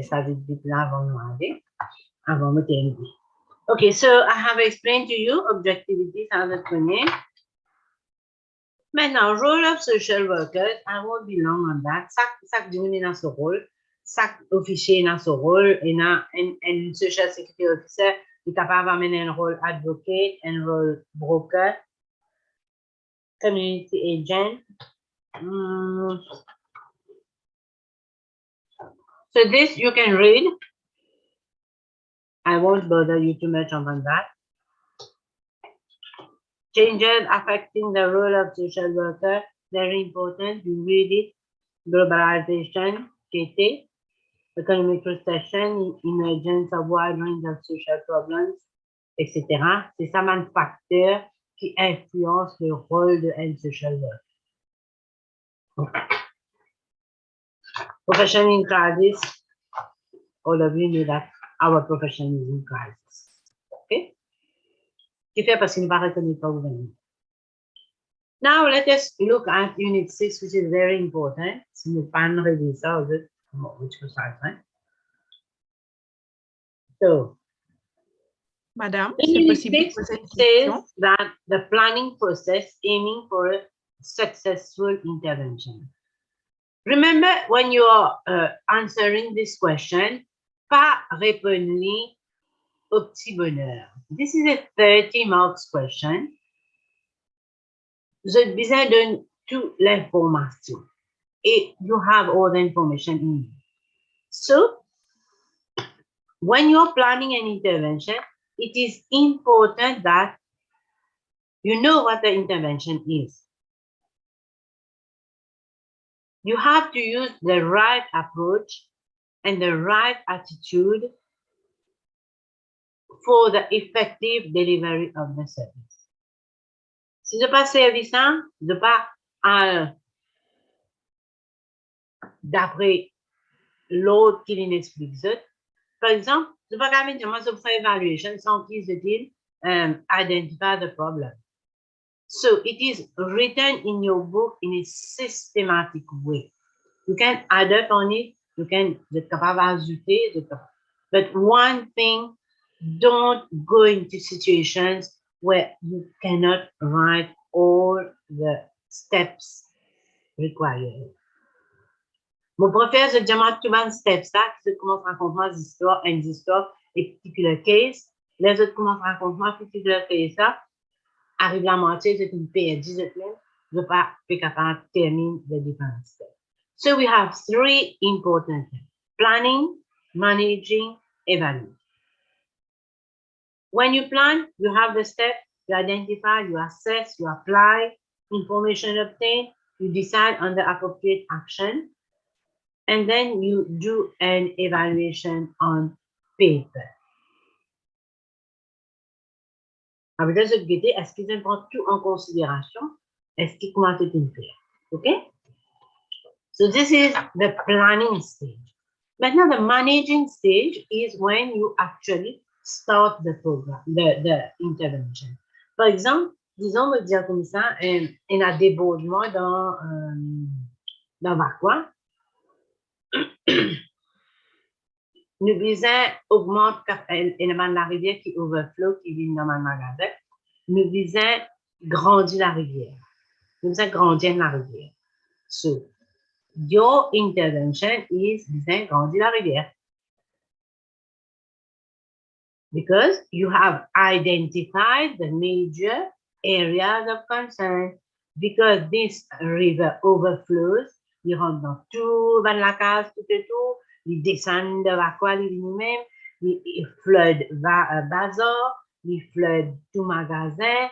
ça veut dire là avant nous aller, avant me terminer. Okay, so I have explained to you objectivity, ça vous connaissez. Maintenant, role of social workers, I won't be long on that. Chaque diminue dans ce rôle, chaque officier dans ce rôle, et un social security officer est capable d'amener un rôle advocate, un rôle broker, community agent. So this you can read. I won't bother you too much on that. Changes affecting the role of social worker, very important. You read it. Globalization, GT, economic recession, emergence of wide range of social problems, etc. C'est ça un facteur qui influence le rôle de un social worker. Profession in crisis. All of you know that our profession is in crisis. Okay? Qui fait parce qu'il ne va reconnaître pas gouvernement. Now let us look at Unit 6, which is very important. Si nous parlons de ça, which was right? So, Madame, Unit 6 says that the planning process aiming for a successful intervention. Remember, when you are answering this question, pas répondre au petit bonheur. This is a 30 marks question. Vous avez besoin de toute l'information. Et you have all the information in you. So, when you're planning an intervention, it is important that you know what the intervention is. You have to use the right approach and the right attitude for the effective delivery of the service. Si je pas service, de pas d'après l'autre qui l'explique. Par exemple, je pas quand dire moi je fais evaluation sans qu'ils se disent identify the problem. So it is written in your book in a systematic way. You can add up on it. You can but one thing, don't go into situations where you cannot write all the steps required. Mon préfère, je demande tout les steps, ça, qui se commence à raconter des histoires, une histoire, et particular case. Les autres commencent à raconter particular case, ça. Arrive la moitié, c'est une perdu, je ne pas capable de terminer les différents steps. So we have 3 important things: planning, managing, evaluating. When you plan, you have the steps, you identify, you assess, you apply, information obtained, you decide on the appropriate action, and then you do an evaluation on paper. Avec les autres guetter, est-ce qu'ils prennent tout en considération? Est-ce qu'ils commencent à tout faire? Okay? So this is the planning stage. Maintenant, the managing stage is when you actually start the program, the intervention. Par exemple, disons, on va dire comme ça, un a débordement dans Vacqua. Nous visons augmente l'élément de la rivière qui overflow, qui vient dans le magasin. Nous visons grandir la rivière. Nous visons grandir la rivière. So, your intervention is visant grandir la rivière. Because you have identified the major areas of concern. Because this river overflows, il rentre dans tout, dans la case, tout et tout. Il descend de Vacqua lui-même, il flood Bazar, il flood tout magasin,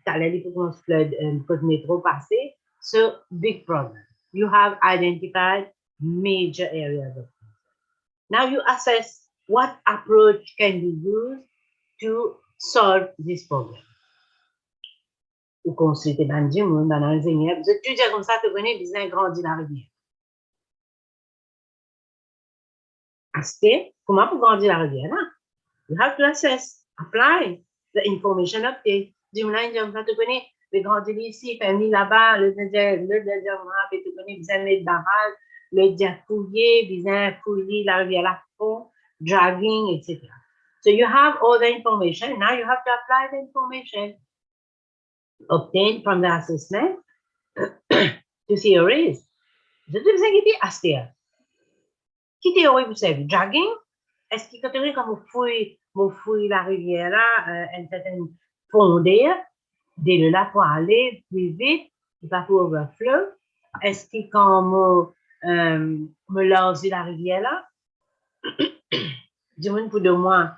il faut qu'on flood le métro passé. So, big problem. You have identified major areas of concern. Now you assess what approach can be used to solve this problem. Vous consultez dans l'ingénieur, vous étudiez comme ça, vous venez bien grandir la rivière. Aspect, comment pour grandir la rivière là? You have to assess, apply the information obtained. Dis-moi, tu connais, de grandir ici, famille là-bas, le deuxième mois, tu connais, vous avez le barrage, le dire fouiller, bien fouiller la rivière à fond, dragging, etc. So you have all the information. Now you have to apply the information obtained from the assessment to theories. Je te vous inquiétez, Astéa. Qui théorie vous savez? Dragging? Est-ce qu'il catégorie comme vous fouillez la rivière là, une certaine fondée, de là pour aller plus vite, pas pour overflow? Est-ce que quand me lance la rivière là, dis-moi pour de moi,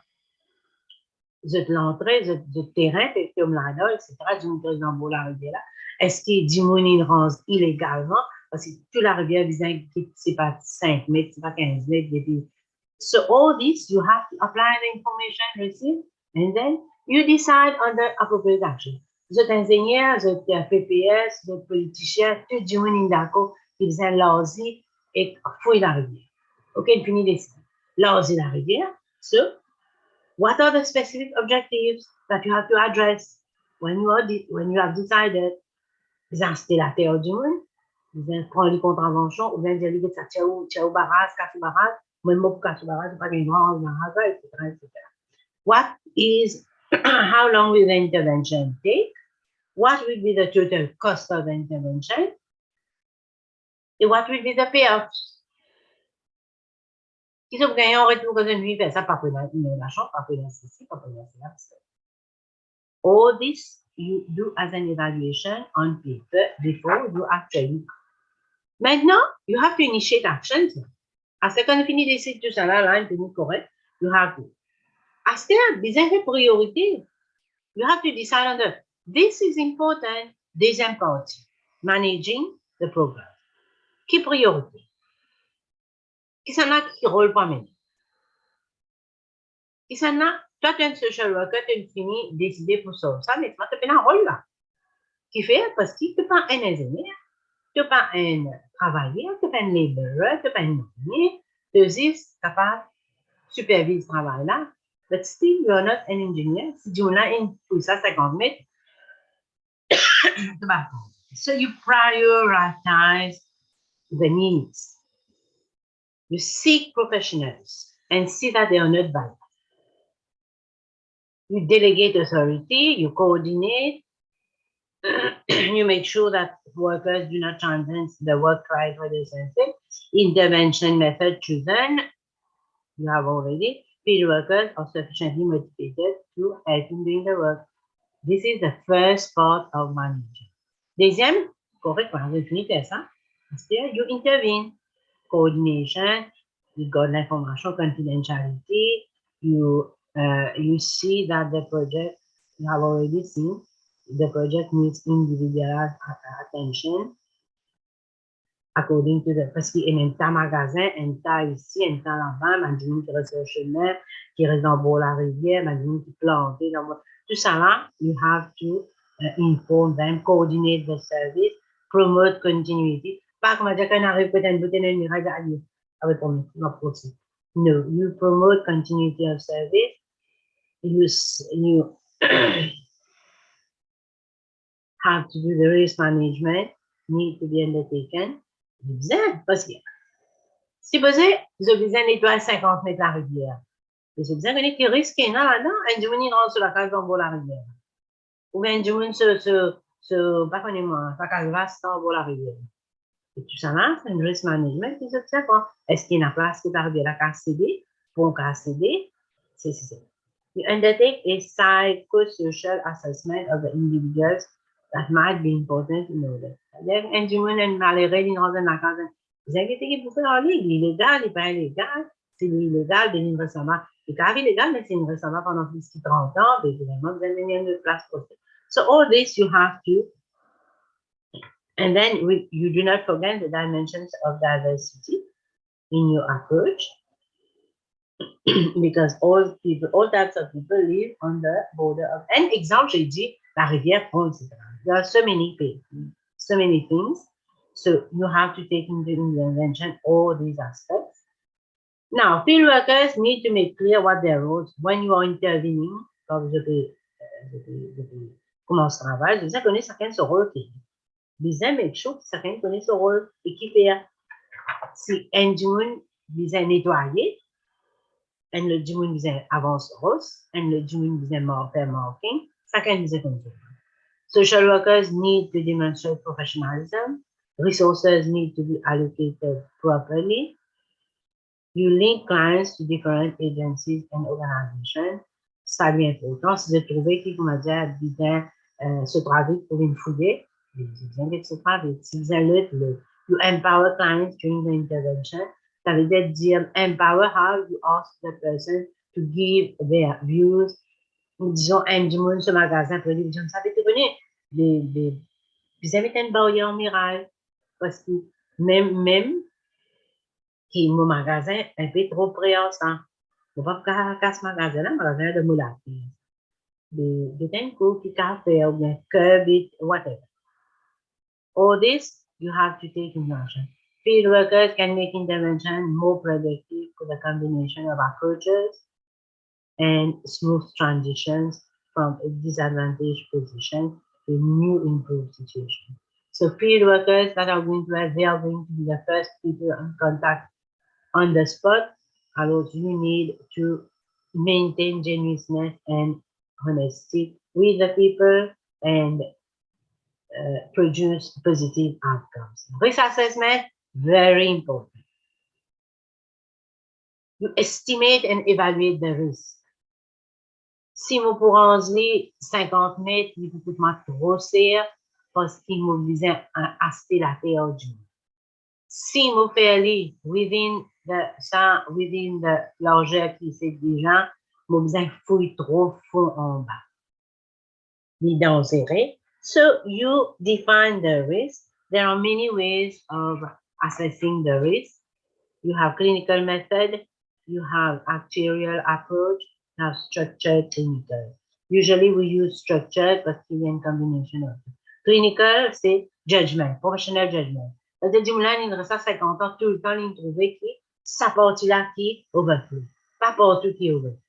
je te l'entrée, je terrain, puis comme là, etc., dis-moi dans la rivière là. Est-ce que dis-moi une rance illégalement? Parce que toute la rivière, c'est pas 5 mètres, c'est pas 15 mètres, depuis. So all this, you have to apply the information received, and then you decide on the appropriate action. Vous êtes ingénieur, vous êtes PPS, vous êtes politicien, tout le monde est d'accord, ils sont lazy et fouillent la rivière. OK, fini décider. Lazy la rivière. So, what are the specific objectives that you have to address when you have decided? Vous achetez la terre du monde, vous prenez les contraventions, ou bien vous allez dire ça, ciao barrage, casse barrage, même pour casse barrage, c'est pas une grande barrage, etc., etc. What is, how long will the intervention take? What will be the total cost of the intervention? And what will be the payoffs? Qui sont gagnés en retour de nuit, ça, pas pour l'argent, pas pour ceci, pas pour cela. All this you do as an evaluation on paper before you actually. Maintenant, you have to initiate actions. After qu'on finit d'essayer tout ça là, une technique correcte, you have to. As there des priorités, you have to decide on the, this is important, deuxième partie, managing the program. Qui priorité? Qui s'en a qui rôle pas mener? Qui s'en a, toi tu es un social worker, tu as fini décider pour ça, mais toi tu as un rôle là. Qui fait? Parce que tu n'es pas un ingénieur, tu n'es pas un travailleur, tu n'es pas un laborer, tu n'es pas un ingénieur, tu es capable de superviser ce travail-là, but still you are not an engineer. Si tu as une pousse à 50 mètres, so you prioritize the needs. You seek professionals and see that they are not biased. You delegate authority, you coordinate, you make sure that workers do not transcend the work right for the sensitive. Intervention method chosen, you have already. Field workers are sufficiently motivated to help in doing the work. This is the first part of management. Deuxième, correct, vous finissez ça. Still, you intervene. Coordination, you got information confidentiality, you see that the project, you have already seen, the project needs individual attention according to the, parce qu'il y a un tas magasin, un tas ici, un tas là-bas, imagine qui reste sur le chemin, qui reste dans le bord de la rivière, imagine qui plante dans tout ça là, you have to inform them, coordinate the service, promote continuity. Pas comme dire qu'on arrive peut-être une bouteille de miracle à lui, avec ton approche. No, you promote continuity of service. You have to do the risk management, need to be undertaken. Bien, parce que si vous avez besoin de nettoyer 50 mètres la rivière, vous avez besoin de connaître les risques qu'il y a là-dedans, et du monde rentre sur la case d'en bas la rivière. Ou bien du monde pas connais-moi, ça casse en bas la rivière. Et tout ça là, c'est un risk management qui s'observe. Est-ce qu'il y a une place qui est arrivée à la céder, pour un céder? C'est ça. You undertake a psychosocial assessment of the individuals that might be important in order. C'est-à-dire, un du monde est malheureux, il rentre dans la case. Vous inquiétez qu'il faut faire en ligne, illégal, il n'est pas illégal. C'est illégal, c'est une récemment. C'est grave illégal, mais c'est une récemment pendant plus de 30 ans, mais évidemment, vous avez une place pour ça. So all this you have to. And then you do not forget the dimensions of diversity in your approach, because all types of people live on the border of. An example, j'ai dit la rivière Pont, etc. There are so many things. So you have to take into intervention all these aspects. Now, field workers need to make clear what their roles when you are intervening. Quand vous commencez le travail, vous devez connaître chacun son rôle. Bien make sure que chacun connaît son rôle et qui fait. Si un June visait nettoyer, un le June visait avance rose, un le June visait faire marking, chacun visait comme ça. Social workers need to demonstrate professionalism. Resources need to be allocated properly. You link clients to different agencies and organizations. Ça devient important. Si vous trouvez qui, comment dire, bien se travailler pour une fouiller, vous avez se travailler. Si vous allez you empower clients during the intervention, ça veut dire empower how you ask the person to give their views. Disons, un du monde, ce magasin, pour dire, vous savez, vous avez une barrière miracle. Parce que même qui mon magasin un peu trop préhension. On va pas ce magasin-là, magasin de moulage. Des things qui café ou bien curb it, whatever. All this you have to take in notion. Field workers can make intervention more productive with a combination of approaches and smooth transitions from a disadvantaged position to a new improved situation. So field workers that are going to they are going to be the first people in contact on the spot. Alors, you need to maintain genuineness and honesty with the people and produce positive outcomes. Risk assessment, very important. You estimate and evaluate the risk. Si vous pourrez 50 mètres, il faut que je grossir parce qu'il mobilise un aspect la perdu. Si vous faites within the largeur qui c'est déjà, vous besoin fouiller trop fond en bas. So you define the risk. There are many ways of assessing the risk. You have clinical method, you have actuarial approach, you have structured clinical. Usually we use structured, but qu'il y a une combination of it. Clinical, c'est judgment, professional judgment. C'est-à-dire, il reste à 50 ans, tout le temps, il trouve qui, sa partie-là qui overflow. Pas partout qui overflow.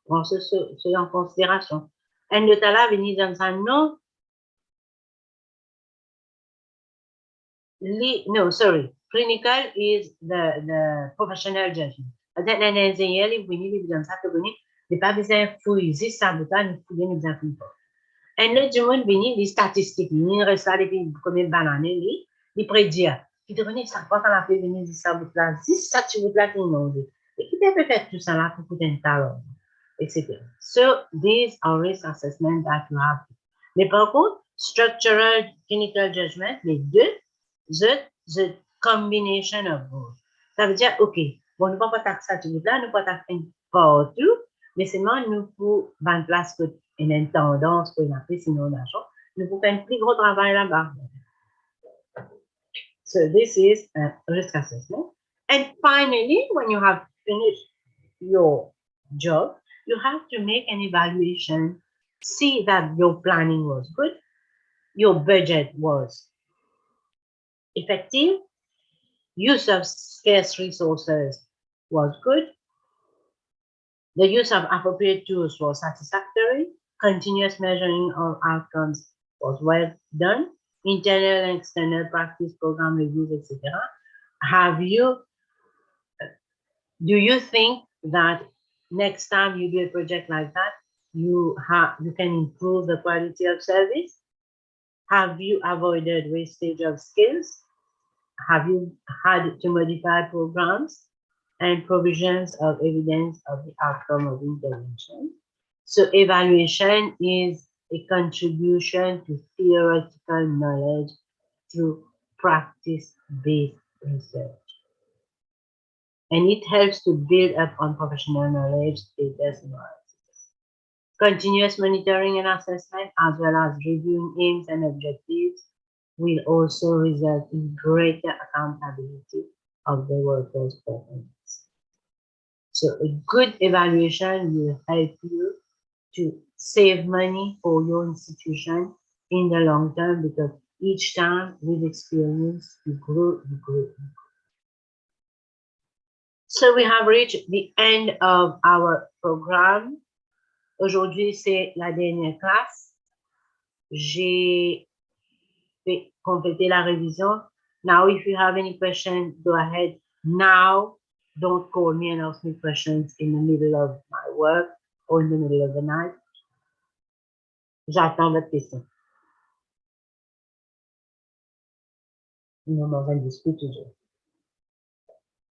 Bon, c'est en considération. Et le talent venir dans ça, non. No, sorry. Clinical is the professional judgment. Peut-être un ingénieur, il venir dans ça, il venir, il pas besoin de fouiller, juste ça, il fouiller, il besoin de fouiller. Et le du monde venir, les statistiques, il reste là depuis combien de bananes, il prédit. Il devenait ça, quand on a fait venir ça, bout là, si ça, tu veux là, qu'il nous dit. Et qui peut faire tout ça là pour coûter un talent, etc. So, these are risk assessments that you have. Mais par contre, structural clinical judgment, les deux, the combination of both. Ça veut dire, OK, bon, nous ne pouvons pas faire ça, tu veux là, nous ne pouvons pas faire partout, mais seulement nous pouvons mettre en place une tendance pour une appris, sinon l'argent. Nous pouvons faire un plus gros travail là-bas. So this is a risk assessment. And finally, when you have finished your job, you have to make an evaluation, see that your planning was good, your budget was effective, use of scarce resources was good, the use of appropriate tools was satisfactory, continuous measuring of outcomes was well done, internal and external practice program reviews, etc. Do you think that next time you do a project like that, you can improve the quality of service? Have you avoided wastage of skills? Have you had to modify programs and provisions of evidence of the outcome of intervention? So evaluation is a contribution to theoretical knowledge through practice-based research. And it helps to build up on professional knowledge, status, and analysis. Continuous monitoring and assessment, as well as reviewing aims and objectives, will also result in greater accountability of the workers' performance. So a good evaluation will help you to save money for your institution in the long term, because each time with experience, you grow, you grow, you grow. So we have reached the end of our program. Aujourd'hui, c'est la dernière classe. J'ai fait compléter la révision. Now, if you have any question, go ahead. Now, don't call me and ask me questions in the middle of my work or in the middle of the night. J'attends votre question. No more than this to do.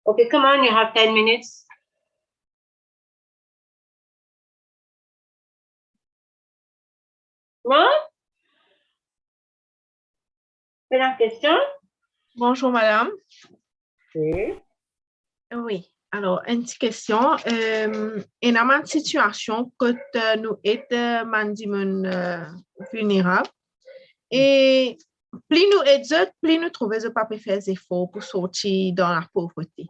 Okay, come on, you have 10 minutes. Non? C'est la question? Bonjour, madame. Oui. Oui. Alors, une petite question. En une situation que nous sommes vulnérables et plus nous aidons, plus nous trouvons de pas faire des efforts pour sortir dans la pauvreté.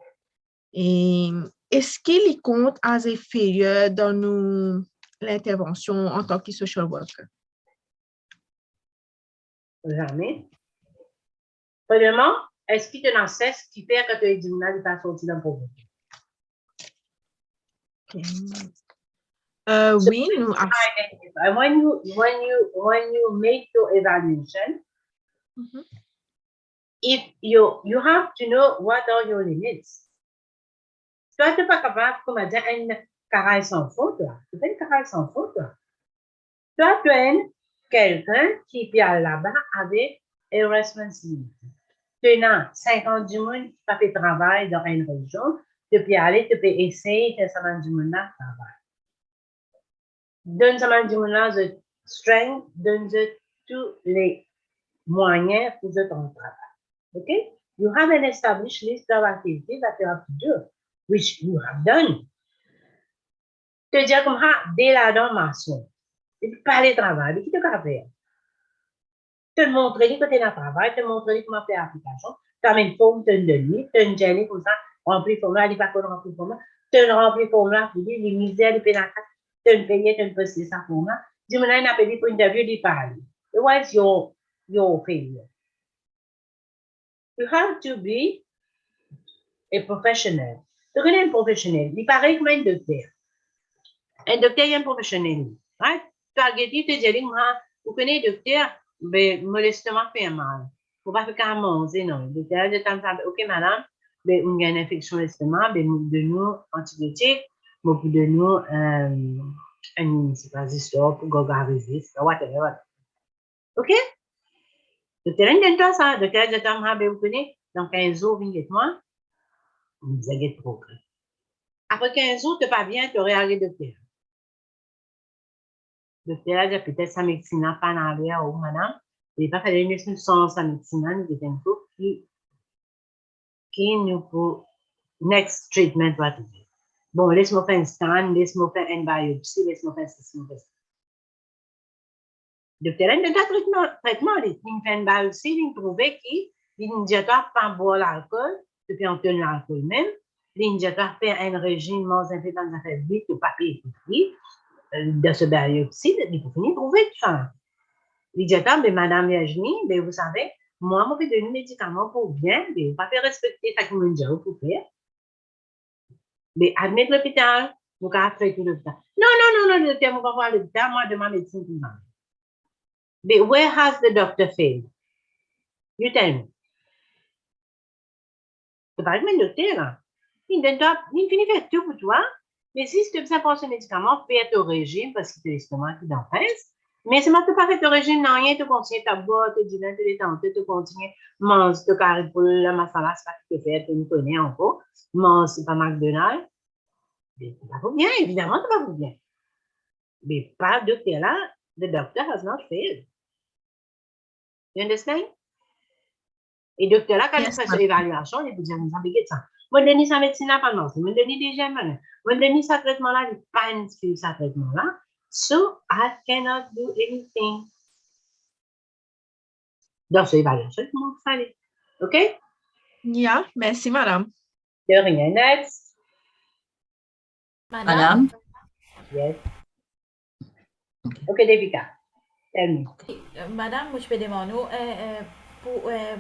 Et est-ce qu'il compte à inférieur dans l'intervention en tant que social worker? Jamais. Premièrement, est-ce qu'il te n'en cesse qui fait que tu es dit de pas sortir dans la pauvreté? Okay. Oui, nous when you make your evaluation, if you have to know what are your limits. Toi, tu n'es pas capable, comme dire, une carrière sans faute, toi. Tu fais une carrière sans faute, toi. Toi, tu es quelqu'un qui vient là-bas avec une responsabilité. Tenant 50 du monde qui fait travail dans une région, tu peux aller, tu peux essayer de faire ça du monde là travail. Donne ça du monde là de strength, donne tous les moyens pour ton travail. Okay? You have an established list of activities that you have to do, which you have done. Te dire comme ça, dès la formation, et puis pas le travail, mais qui te faire? Te montrer que tu es dans le travail, te montrer comment faire l'application, tu as une forme, tu as une demi, tu as une journée comme ça, remplir le formulaire, il n'y a pas qu'on remplit le formulaire, tu as rempli le formulaire, tu dis, les misères, les pénacles, tu as une payée, tu as une postée, ça formulaire, dis-moi, il a payé pour une interview, il parle. What's your failure? You have to be a professional. Tu connais un professionnel, il paraît comme un docteur. Un docteur est un professionnel. Right? Tu as dit, tu dis, vous connaissez le docteur, mais mon estomac fait mal. Faut pas faire qu'à manger, non. Le docteur de temps en temps, ok, madame, mais on a une infection de l'estomac, mais nous donnons antibiotiques, nous donnons un, c'est pas histoire pour gargariser, whatever. Ok? Le docteur de temps ça, le docteur de temps, vous connaissez, dans 15 jours, venez avec moi, vous avez de progrès. Après 15 jours, tu n'es pas bien, tu aurais arrêté de docteur. Docteur, j'ai peut-être sa médecine n'a pas en l'air, ou madame, il n'est pas fallu une sans sa médecine, nous avons un groupe qui nous pour next treatment, what to do. Bon, laisse-moi faire un scan, laisse-moi faire une biopsie, laisse-moi faire ça, laisse-moi faire ça. Docteur, il y a un traitement, il fait une biopsie, il trouve qu'il ne doit pas boire l'alcool, depuis on tient l'alcool même, il ne doit faire un régime, manger un peu dans un fait vite, ou papier, de ce biopsie, il faut finir trouver tout ça. Il dit, mais madame Virginie, mais vous savez, moi, je vais donner des médicaments pour bien, mais vous ne pouvez pas respecter ce que vous me dites, vous pouvez. Mais admettre l'hôpital, vous pouvez faire tout l'hôpital. Non, docteur, vous ne pouvez pas voir l'hôpital, moi, de ma médecine pour moi. Mais where has the doctor failed? You tell me. Tu parles de docteur, là. Il finit faire tout pour toi, mais si tu as besoin de ce médicament, fais ton régime parce que tu as l'estomac qui t'en pèse. Mais si tu n'as pas fait ton régime, non, rien, tu continues ta boîte, tu dis, tu détends, tu continues, mange, tu carré pour la masala, c'est pas ce que tu fais, tu me connais encore, mange, c'est pas McDonald's. Mais tu vas pas bien, évidemment, tu vas pas bien. Mais pas docteur là, the doctor has not failed. You understand? Et docteur là, quand il fait son évaluation, il vous dit, vous avez ça. Moi, je donne sa médecine là, pas non, moi, je donne des gemmes, moi, je donne sa traitement là, il pas inscrit sa traitement là. So, I cannot do anything. Dans ce évaluation, tout le monde fallait. OK? Yeah, merci, madame. De rien. Next. Madame? Yes. OK, Devika. Tell me. Madame, je peux demander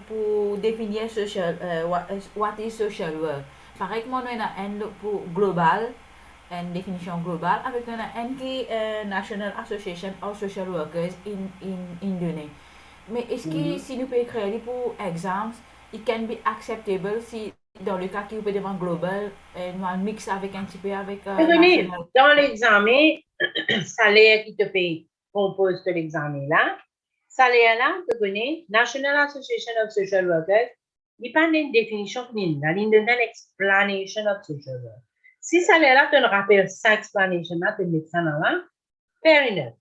pour définir social, what is social work. Pareil que moi, on a un pour global, une définition globale, avec un qui National Association of Social Workers in Indonésie. Mais est-ce que si nous pouvons créer pour exams, it can be acceptable si dans le cas qui vous devant global, nous allons mixer avec un petit peu avec national. Dans l'examen, salaire qui te paye compose de l'examen là. Salaire là, tu connais, National Association of Social Workers, il n'y a pas une définition, il y a une explanation of social work. Si salaire là, tu ne rappelles ça explanation là, tu mets ça dans là, fair enough.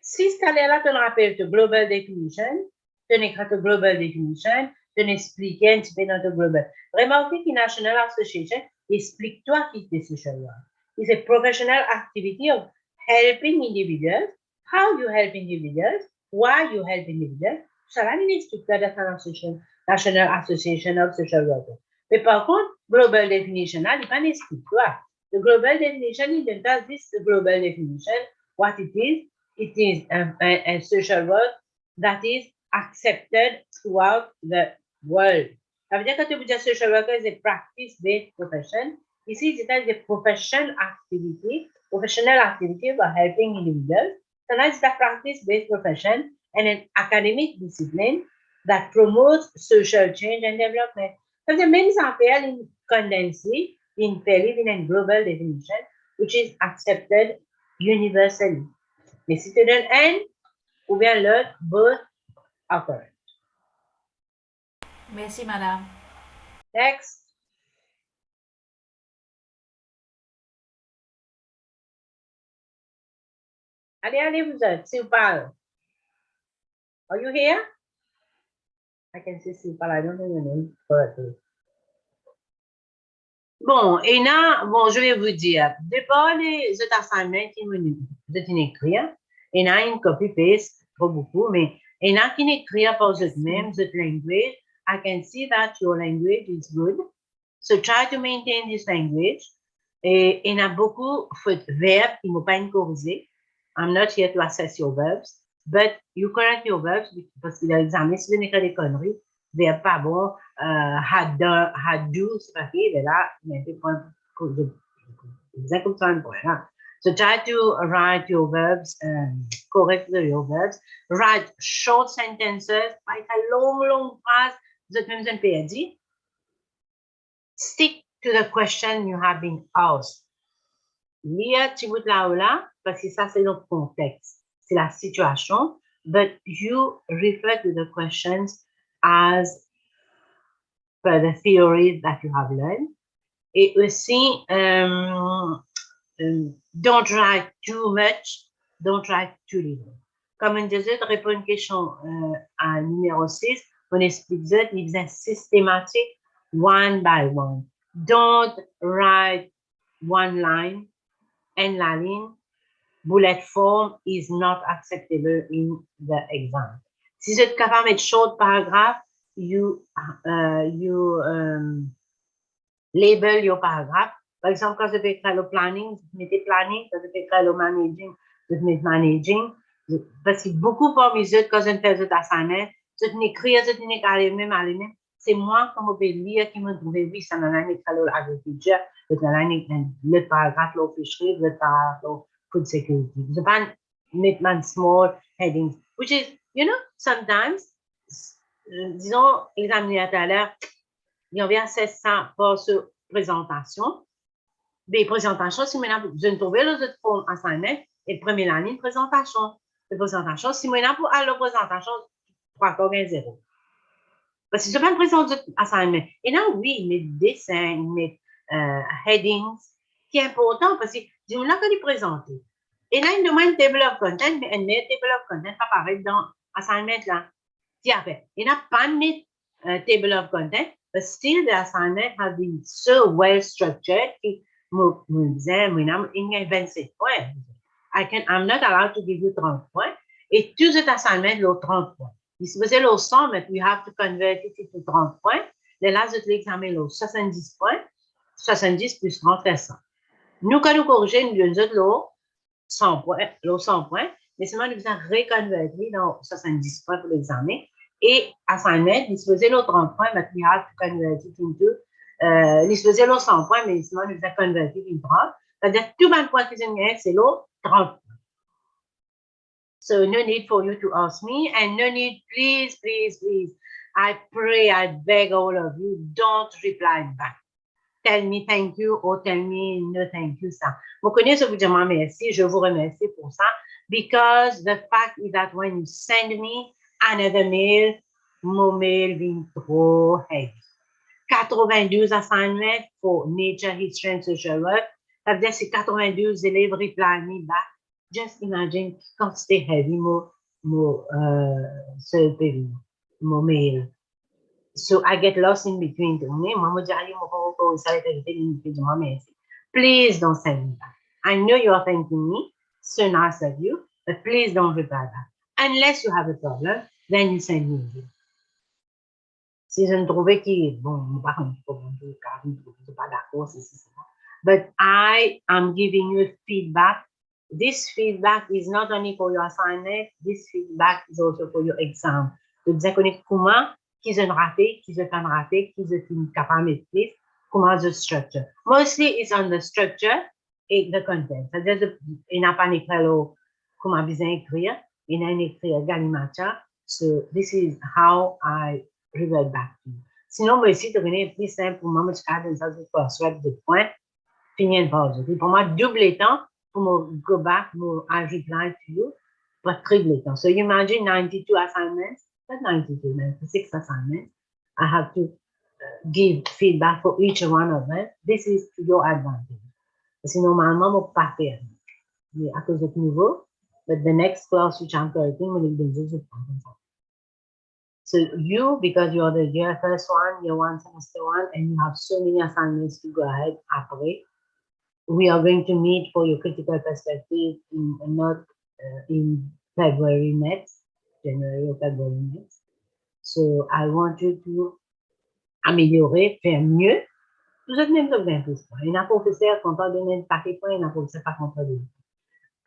Si salaire là, tu ne rappelles la global definition, tu n'écris la global definition, tu n'expliques un petit peu dans le global. Remarquez que National Association explique-toi qui est social work. It's a professional activity of helping individuals, how you help individuals, why you help individuals. Ça va expliquer dans la National Association of Social Workers. Mais par contre, global definition, il n'est pas expliqué. The global definition, it does this, the global definition, what it is a social work that is accepted throughout the world. Ça veut dire que tu veux dire social worker is a practice-based profession. Ici, c'est a professional activity for helping individuals. So that's a practice-based profession and an academic discipline that promotes social change and development. So the main example in condensely in fairly in a global definition, which is accepted universally. Mais si tu donnes un ou bien l'autre, both are correct. Merci, madame. Next. Allez, vous êtes, si vous parlez. Are you here? I can see si vous parlez. I don't know your name correctly. Bon, et là, bon, je vais vous dire, départ les assignments qui vous écrire, et là, une copy-paste, pas beaucoup, mais et là, qui écrire par vous-même, votre language, I can see that your language is good. So try to maintain this language. Et il y a beaucoup de verbes qui ne m'ont pas corrigé. I'm not here to assess your verbs, but you correct your verbs parce qu'il y a l'examen, si vous n'écrivez des conneries, verbe pas bon, had do, c'est pas fait, là, il y a des points exactement point là. So try to write your verbs, correct your verbs, write short sentences, pas une long phrase, vous êtes même un PhD. Stick to the question you have been asked. Lire petit bout là ou là, parce que ça c'est le contexte, c'est la situation, but you refer to the questions as per the theories that you have learned. Et aussi, don't write too much, don't write too little. Comme on disait, de répondre à une question à numéro 6, on explique ça, il faisait systématique, one by one. Don't write one line, and la ligne, bullet form is not acceptable in the exam. Si vous êtes capable de mettre short paragraph, you label your paragraph. Par exemple, quand vous faites le planning, vous mettez planning, quand vous faites le managing, vous mettez managing. Parce que beaucoup parmi eux, quand vous faites votre assignment, vous n'écrivez, vous n'écrivez c'est moi, comme vous pouvez lire, qui me trouve, oui, ça n'a rien à voir avec l'agriculture, le paragraphe, le fishery, le paragraphe, le food security. Vous n'avez pas mettre small headings, which is, you know, sometimes, disons, examinateur, il y a bien 700 pour cette présentation. Des présentations, si maintenant vous ne trouvez les autres formes assignment, et première année, une présentation. Une présentation, si maintenant pour aller à la présentation, 3,0. Parce que je vais me présenter assignment. Et là, oui, il met des dessins, il met headings, qui est important parce que je me l'ai présenté. Et là, il demande table of content, mais une table of content apparaît dans l'assignment là. Il n'a pas mis table of content, but still the assignment has been so well structured que je disais, il y a 27 points. I'm not allowed to give you 30 points. Et tous les assignments, ils ont 30 points. Si vous avez le 100, mais you have to convert it to 30 points. Là, vous l'examen, le 70 points. 70 plus 30 fait 100. Nous, quand nous corrigeons, nous avons le 100 points, mais seulement nous avons reconverti dans 70 points pour l'examen. Et assignment, vous faisiez le 30 points, mais you have to convert it into, vous faisiez le 100 points, mais seulement nous avons converti into 30. C'est-à-dire, tout le point que vous avez, c'est le 30 points. So no need for you to ask me, and no need, please, I pray, I beg all of you, don't reply back. Tell me thank you or tell me no thank you, ça. Vous connaissez, vous dire moi merci, je vous remercie pour ça. Because the fact is that when you send me another mail, mon mail vient trop heavy. 92 assignments for nature, history, and social work. Ça veut dire c'est 92 élèves reply me back. Just imagine quand c'était heavy, mon mail. So I get lost in between. Please don't send me back. I know you are thanking me. So nice of you, but please don't reply back. Unless you have a problem, then you send me a mail. Si je ne trouvais que, bon, par contre, pas d'accord, c'est ça. But I am giving you feedback. This feedback is not only for your assignment, this feedback is also for your exam. De dire comment qu'ils ont raté, qu'ils ont raté, qu'ils ont capable de maîtriser, comment the structure. Mostly it's on the structure et the content. C'est-à-dire, il n'a pas écrit comment bien écrire, il n'a écrit Galimatias. So this is how I revert back to you. Sinon, moi aussi, tu connais plus simple pour moi, je cadre ça, c'est quoi, soit de points, finir une pause. Pour moi, double temps, pour me go back, I reply to you, but triple temps. So you imagine 92 assignments, not 92, 96 assignments. I have to give feedback for each one of them. This is to your advantage. Parce que normalement, je ne peux pas faire. Mais à cause de nouveau, but the next class which I'm taking, je vais vous dire. So you, because you're the year first one, year one, semester one, and you have so many assignments to go ahead after, we are going to meet for your critical perspective in February next, January or February next. So I want you to améliorer, faire mieux. Vous êtes même bien plus. Il y a un professeur qui entend donner un paquet de points, il y a un professeur qui entend donner.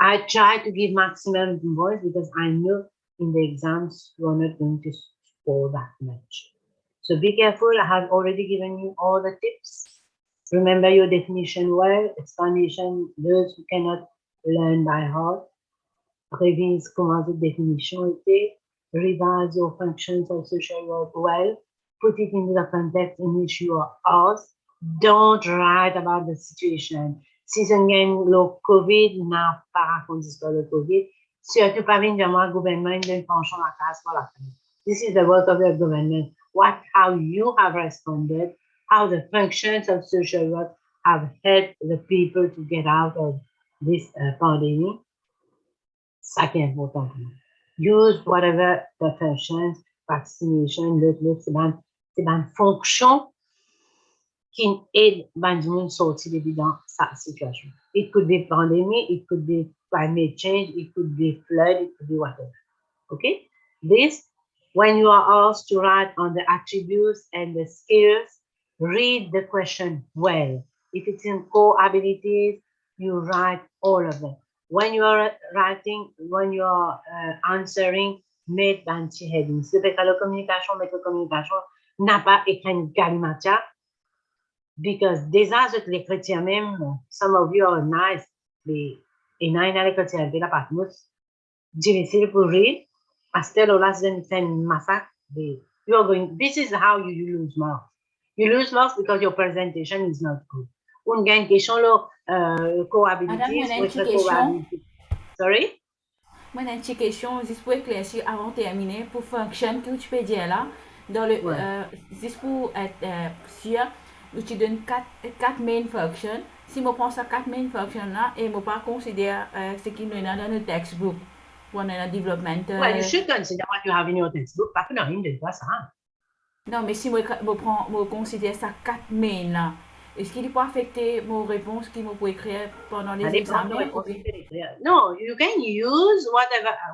I try to give maximum points because I know in the exams you are not going to score that much. So be careful. I have already given you all the tips. Remember your definition well, explanation, those who cannot learn by heart. Revise comment cette définition était. Revise your functions of social work well. Put it into the context in which you are asked. Don't write about the situation. Si ce n'est le COVID, n'a pas raconté l'histoire de COVID. Surtout pas venir de moi, le gouvernement, il donne penchant la casse pour la fin. This is the work of your government. How you have responded, how the functions of social work have helped the people to get out of this pandemic. Ça qui est important. Use whatever the functions, vaccination, c'est une fonction qui aide les gens à sortir de cette situation. It could be pandemic, it could be climate change, it could be flood, it could be whatever. Okay? This, when you are asked to write on the attributes and the skills, read the question well. If it's in core abilities, you write all of them. When you are writing, when you are answering, mets un petit heading. Si tu fais la communication, mets la communication, n'a pas écrit Galimatias, because déjà, les chrétiens même, some of you are nice, et non, les chrétiens, la patmos, difficile pour rire, parce que là, c'est un massacre. You are going, this is how you lose marks. You lose marks because your presentation is not good. On gagne question là, cohabilities. Sorry? Moi, j'ai une petite question, juste pour éclaircir avant de terminer, pour function que tu peux dire là, dans le, juste pour être sûr, tu donnes 4 main functions. Si je prends ces 4 main functions là, et je ne pas considère ce qui est dans le textbook, pour le developmental. Well, you should consider what you have in your textbook, pas que non, il ne doit ça. Non, mais si je considère ces 4 mains là, est-ce qu'il peut affecter mon réponse qui me peut écrire pendant les examens? No, you can use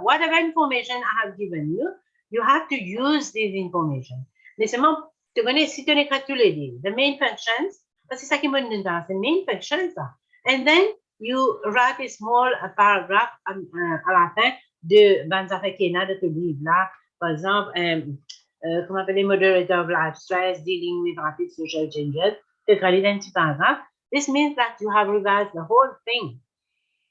whatever information I have given you. You have to use this information. Mais seulement, tu connais, si tu écris tous les deux, the main functions, parce que c'est ça qui me donne dans the main functions. And then you write a small paragraph à la fin de Banzafé Kena de ce livre-là. Par exemple, comment appelle les moderator of life stress, dealing with rapid social changes. This means that you have revised the whole thing.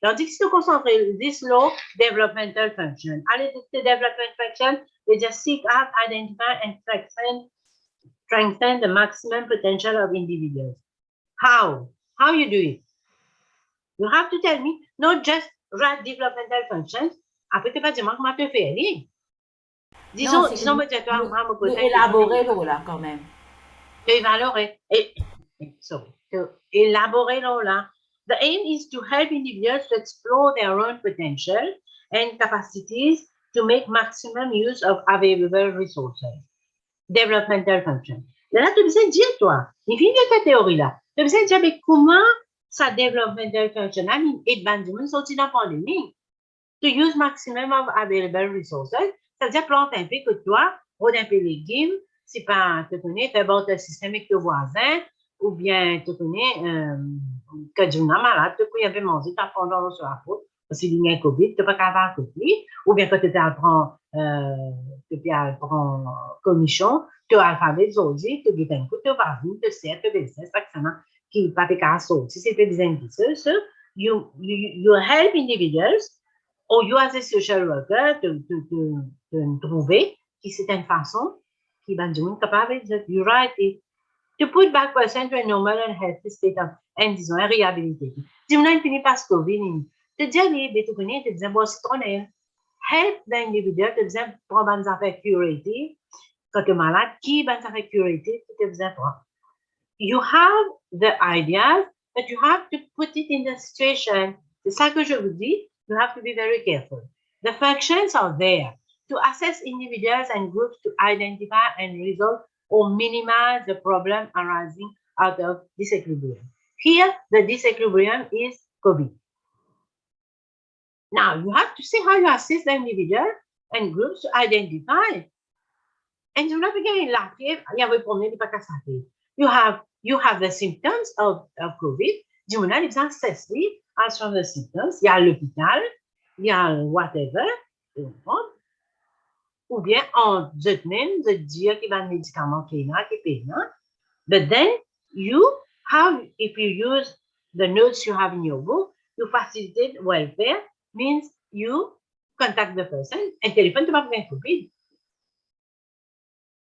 Tandis que si tu concentres this low developmental function, allez, the development function, we just seek out, identify, and strengthen the maximum potential of individuals. How? How you do it? You have to tell me, not just write developmental functions. Après, tu vas dire, moi, comment tu fais? Disons, moi, tu de élaborer là quand même. Élaborer. Sorry. To élaborer là. The aim is to help individuals to explore their own potential and capacities to make maximum use of available resources. Developmental function. Là, tu as besoin de dire, toi, il finit de cette théorie-là. Tu as besoin de dire, mais comment ça developmental function et Benjamin sorti dans la pandémie? To use maximum of available resources, c'est-à-dire planter un peu que toi, rôder un peu légumes, c'est pas, tu connais, faire bon ton système avec tes voisins, ou bien, tu connais, quand tu es malade, tu peux un peu manger, tu apprends dans l'eau sur la faute, parce qu'il y a un COVID, tu peux pas avoir un COVID, ou bien quand tu apprends, commission, tu as alphabet, aujourd'hui, tu as un coup, tu vas venir, tu sais, tu sais, c'est ça que ça n'a, qui pas te casse, si c'est pas besoin de ça, you help individuals, or you as a social worker, de trouver qui c'est une façon qui va nous capable de you right it to put back person to a normal and healthy state of and disons réhabilité. Si on a fini par ce COVID, te dire les tu connais te dire bon c'est ton help the individual te dire prendre des affaires curatives quand tu es malade qui va affaires curatives te dire you have the ideas but you have to put it in the situation. C'est ça que je vous dis. You have to be very careful. The functions are there to assess individuals and groups to identify and resolve or minimize the problem arising out of disequilibrium. Here, the disequilibrium is COVID. Now, you have to see how you assess the individual and groups to identify. And you're not getting lucky. You have the symptoms of COVID. You know, it's assessed as from the symptoms. Il y a l'hôpital, il y a whatever, ou bien on just même de dire qu'il y a un médicament qui est là, qui est payant. But then if you use the notes you have in your book, you facilitate welfare, means you contact the person, et téléphone, tu vas faire un COVID.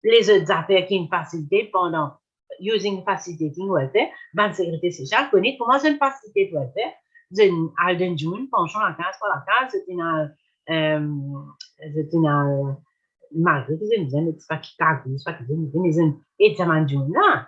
Les autres affaires qui me facilitent pendant using facilitating welfare, la sécurité sociale connaît comment c'est une facilité welfare. Then Alden June, penchant la case pour la case, c'est une malgré que c'est une pas qui cagoule, c'est pas qui une examen June là.